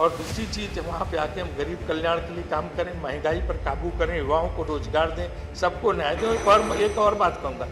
और दूसरी चीज़ वहाँ पे आके हम गरीब कल्याण के लिए काम करें, महंगाई पर काबू करें, युवाओं को रोजगार दें, सबको न्याय दें। एक और बात कहूँगा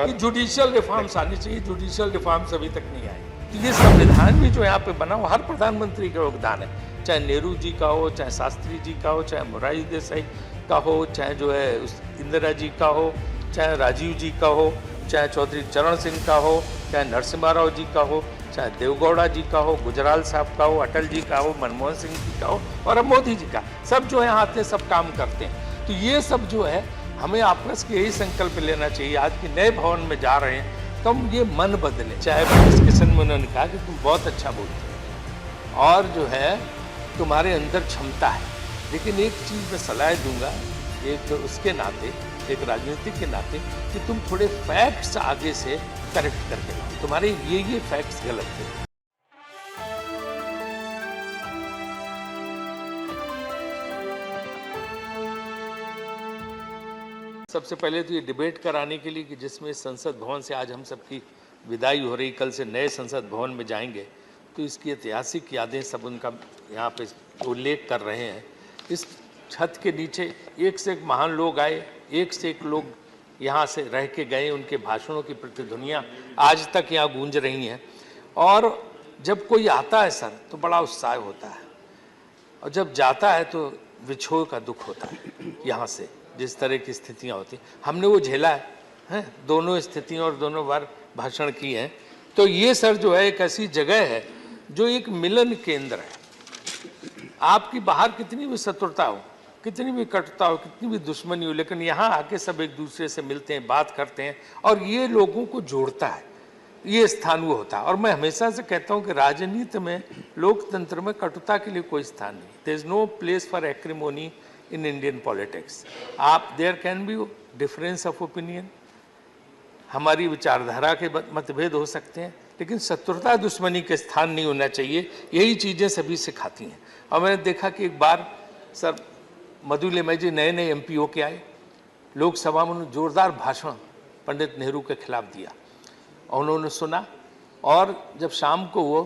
कि जुडिशियल रिफॉर्म्स आनी चाहिए, जुडिशियल रिफॉर्म्स अभी तक नहीं आए। तो ये संविधान भी जो यहाँ पे बना वो हर प्रधानमंत्री का योगदान है, चाहे नेहरू जी का हो, चाहे शास्त्री जी का हो, चाहे मोरारजी देसाई का हो, चाहे जो है इंदिरा जी का हो, चाहे राजीव जी का हो, चाहे चौधरी चरण सिंह का हो, चाहे नरसिम्हा राव जी का हो, चाहे देवगौड़ा जी का हो, गुजराल साहब का हो, अटल जी का हो, मनमोहन सिंह जी का हो और अब मोदी जी का, सब जो है आते सब काम करते हैं। तो ये सब जो है हमें आपस के यही संकल्प लेना चाहिए। आज के नए भवन में जा रहे हैं तो हम ये मन बदलें। चाहे डिस्कशन में उन्होंने कहा कि तुम बहुत अच्छा बोलते हो और जो है तुम्हारे अंदर क्षमता है, लेकिन एक चीज़ मैं सलाह दूंगा, एक उसके नाते, एक राजनीतिक के नाते, कि तुम थोड़े फैक्ट्स आगे से करेक्ट करके लाओ, तुम्हारे ये फैक्ट्स गलत थे। सबसे पहले तो ये डिबेट कराने के लिए कि जिसमें संसद भवन से आज हम सबकी विदाई हो रही, कल से नए संसद भवन में जाएंगे, तो इसकी ऐतिहासिक यादें सब उनका यहाँ पे उल्लेख कर रहे हैं। इस छत के नीचे एक से एक महान लोग आए, एक से एक लोग यहाँ से रह के गए, उनके भाषणों की प्रतिध्वनियाँ आज तक यहाँ गूंज रही हैं। और जब कोई आता है सर तो बड़ा उत्साह होता है, और जब जाता है तो विछोह का दुख होता है। यहाँ से जिस तरह की स्थितियाँ होती, हमने वो झेला है, दोनों स्थितियों और दोनों बार भाषण किए हैं। तो ये सर जो है एक ऐसी जगह है जो एक मिलन केंद्र है। आपकी बाहर कितनी भी शत्रुता हो, कितनी भी कटुता हो, कितनी भी दुश्मनी हो, लेकिन यहाँ आके सब एक दूसरे से मिलते हैं, बात करते हैं, और ये लोगों को जोड़ता है, ये स्थान वो होता है। और मैं हमेशा से कहता हूँ कि राजनीति में, लोकतंत्र में कटुता के लिए कोई स्थान नहीं। There is no place for acrimony in Indian politics. आप there can be difference of opinion, हमारी विचारधारा के मतभेद हो सकते हैं, लेकिन शत्रुता दुश्मनी के स्थान नहीं होना चाहिए। यही चीज़ें सभी सिखाती हैं। और मैंने देखा कि एक बार सर मधु लिमय जी नए MP होके आए, लोकसभा में उन्होंने जोरदार भाषण पंडित नेहरू के खिलाफ दिया और उन्होंने सुना। और जब शाम को वो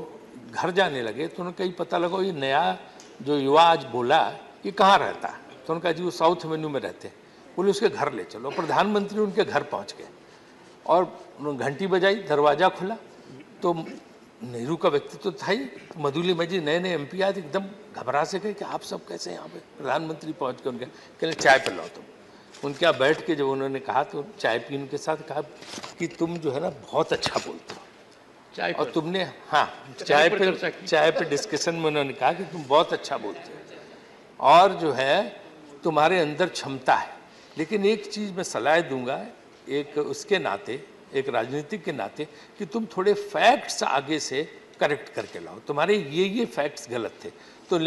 घर जाने लगे तो उन्हें कहीं पता लगा ये नया जो युवा आज बोला ये कहाँ रहता है। तो उन्होंने कहा जी वो साउथ मेन्यू में रहते हैं। बोले उसके घर ले चलो। प्रधानमंत्री उनके घर पहुँच गए और उन्होंने घंटी बजाई, दरवाज़ा खुला तो नेहरू का व्यक्तित्व था ही। मधु लिमय जी नए MP आए, एकदम घबरा से गए कि आप सब कैसे यहाँ पे। प्रधानमंत्री पहुँच के उनके कहने चाय पिलाओ तुम। उनके यहाँ बैठ के जब उन्होंने कहा तो चाय पी, उनके साथ कहा कि तुम जो है ना बहुत अच्छा बोलते हो चाय और तुमने, हाँ चाय पे डिस्कशन में उन्होंने कहा कि तुम बहुत अच्छा बोलते हो और जो है तुम्हारे अंदर क्षमता है। लेकिन एक चीज़ मैं सलाह दूंगा, एक उसके नाते, एक राजनीतिक के नाते, कि तुम थोड़े फैक्ट्स आगे से करेक्ट करके लाओ, तुम्हारे ये फैक्ट्स गलत थे। तो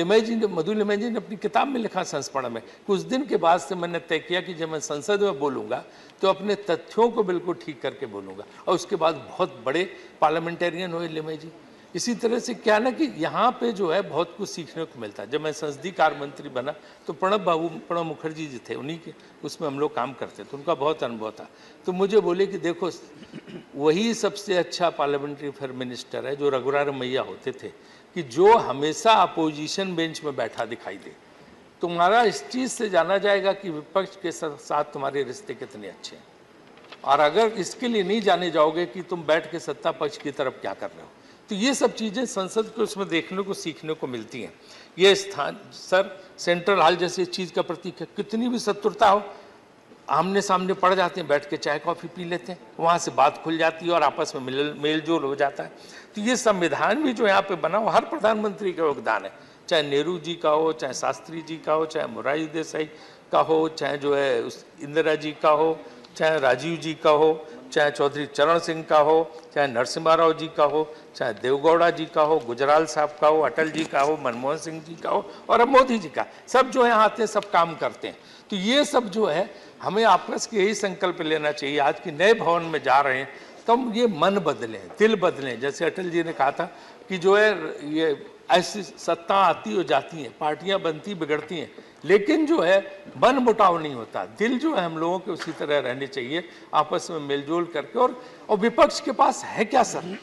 मधु लिमय जी ने अपनी किताब में लिखा संस्मरण में, कुछ दिन के बाद से मैंने तय किया कि जब मैं संसद में बोलूँगा तो अपने तथ्यों को बिल्कुल ठीक करके बोलूँगा। और उसके बाद बहुत बड़े पार्लियामेंटेरियन हुए लिमय जी। इसी तरह से क्या ना कि यहाँ पे जो है बहुत कुछ सीखने को मिलता है। जब मैं संसदीय कार्य मंत्री बना तो प्रणब मुखर्जी जी थे, उन्हीं के उसमें हम लोग काम करते थे, उनका बहुत अनुभव था। तो मुझे बोले कि देखो वही सबसे अच्छा पार्लियामेंट्री अफेयर मिनिस्टर है जो रघुराम मैया होते थे, कि जो हमेशा अपोजिशन बेंच में बैठा दिखाई दे। तुम्हारा इस चीज़ से जाना जाएगा कि विपक्ष के साथ तुम्हारे रिश्ते कितने अच्छे हैं। और अगर इसके लिए नहीं जाने जाओगे कि तुम बैठ के सत्ता पक्ष की तरफ क्या कर रहे हो, तो ये सब चीज़ें संसद को उसमें देखने को, सीखने को मिलती हैं। ये स्थान सर सेंट्रल हॉल जैसी चीज़ का प्रतीक है। कितनी भी शत्रुता हो, आमने सामने पड़ जाते हैं, बैठ के चाय कॉफ़ी पी लेते हैं, वहाँ से बात खुल जाती है और आपस में मेल जोल हो जाता है। तो ये संविधान भी जो यहाँ पे बना वो हर प्रधानमंत्री का योगदान है, चाहे नेहरू जी का हो, चाहे शास्त्री जी का हो, चाहे मोरारजी देसाई का हो, चाहे जो है इंदिरा जी का हो, चाहे राजीव जी का हो, चाहे चौधरी चरण सिंह का हो, चाहे नरसिम्हा राव जी का हो, चाहे देवगौड़ा जी का हो, गुजराल साहब का हो, अटल जी का हो, मनमोहन सिंह जी का हो और अब मोदी जी का, सब जो है आते हैं, सब काम करते हैं। तो ये सब जो है हमें आपस के यही संकल्प लेना चाहिए। आज के नए भवन में जा रहे हैं तो हम ये मन बदलें, दिल बदलें। जैसे अटल जी ने कहा था कि जो है ये ऐसी सत्ता आती हो जाती हैं, पार्टियां बनती बिगड़ती हैं, लेकिन जो है मन मुटाव नहीं होता। दिल जो है हम लोगों के उसी तरह रहने चाहिए, आपस में मिलजुल करके। और विपक्ष के पास है क्या सर?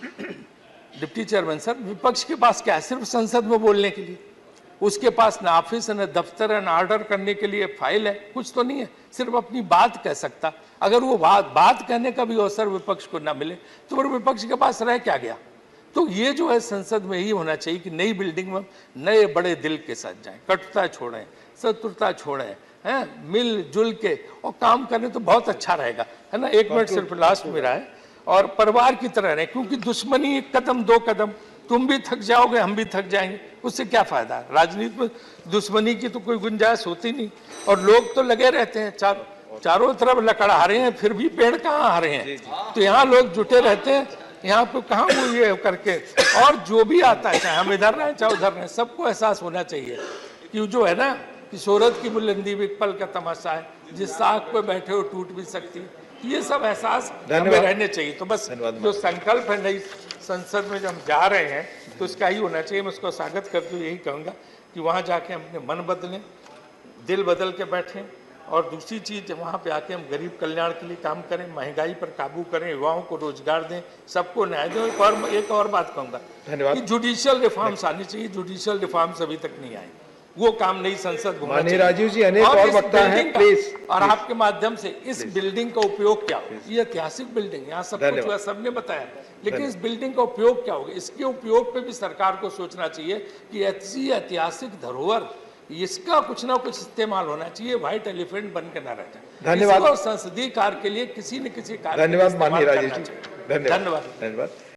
डिप्टी चेयरमैन सर, विपक्ष के पास क्या है? सिर्फ संसद में बोलने के लिए। उसके पास ना ऑफिस है, ना दफ्तर है, ना ऑर्डर करने के लिए फाइल है, कुछ तो नहीं है, सिर्फ अपनी बात कह सकता। अगर वो बात कहने का भी अवसर विपक्ष को ना मिले तो फिर विपक्ष के पास रह क्या गया। तो ये जो है संसद में यही होना चाहिए कि नई बिल्डिंग में नए बड़े दिल के साथ जाएं, कटुता छोड़ें, शत्रुता छोड़ें, हैं, मिलजुल के और काम करें तो बहुत अच्छा रहेगा, है ना। 1 मिनट सिर्फ लास्ट मेरा है। और परिवार की तरह रहें, क्योंकि दुश्मनी 1 कदम 2 कदम, तुम भी थक जाओगे, हम भी थक जाएंगे, उससे क्या फायदा। राजनीति में दुश्मनी की तो कोई गुंजाइश होती नहीं। और लोग तो लगे रहते हैं चारों तरफ लकड़ा रहे हैं, फिर भी पेड़ कहाँ हरे हैं। तो यहाँ लोग जुटे रहते हैं, यहाँ पे कहाँ वो ये करके। और जो भी आता है, चाहे हम इधर रहें चाहे उधर रहें, सबको एहसास होना चाहिए कि जो है ना कि शोहरत की बुलंदी भी एक पल का तमाशा है, जिस साख पे बैठे हो टूट भी सकती है। ये सब एहसास हमें रहने चाहिए। तो बस जो संकल्प है नई संसद में जो हम जा रहे हैं तो उसका ही होना चाहिए। मैं उसको स्वागत करते हुए यही कहूँगा कि वहाँ जाके हम अपने मन बदलें, दिल बदल के बैठें। और दूसरी चीज़, वहाँ पे आके हम गरीब कल्याण के लिए काम करें, महंगाई पर काबू करें, युवाओं को रोजगार दें, सबको न्याय दें। एक और बात कहूँगा कि जुडिशियल रिफॉर्म्स आनी चाहिए। जुडिशियल रिफॉर्म्स अभी तक नहीं आए, वो काम नई संसद होना चाहिए। राजीव जी, अनेक और वक्ता हैं, प्लीज। और आपके माध्यम से इस बिल्डिंग का उपयोग क्या हो, ये ऐतिहासिक बिल्डिंग, यहाँ सब कुछ हुआ, सबने बताया, लेकिन इस बिल्डिंग का उपयोग क्या होगा, इसके उपयोग पे भी सरकार को सोचना चाहिए कि ऐसी ऐतिहासिक धरोहर, इसका कुछ ना कुछ इस्तेमाल होना चाहिए, व्हाइट एलिफेंट बन के ना रह जाए। धन्यवाद। संसदीय कार्य के लिए किसी न किसी कार्य, धन्यवाद माननीय राजीव जी, धन्यवाद। धन्यवाद।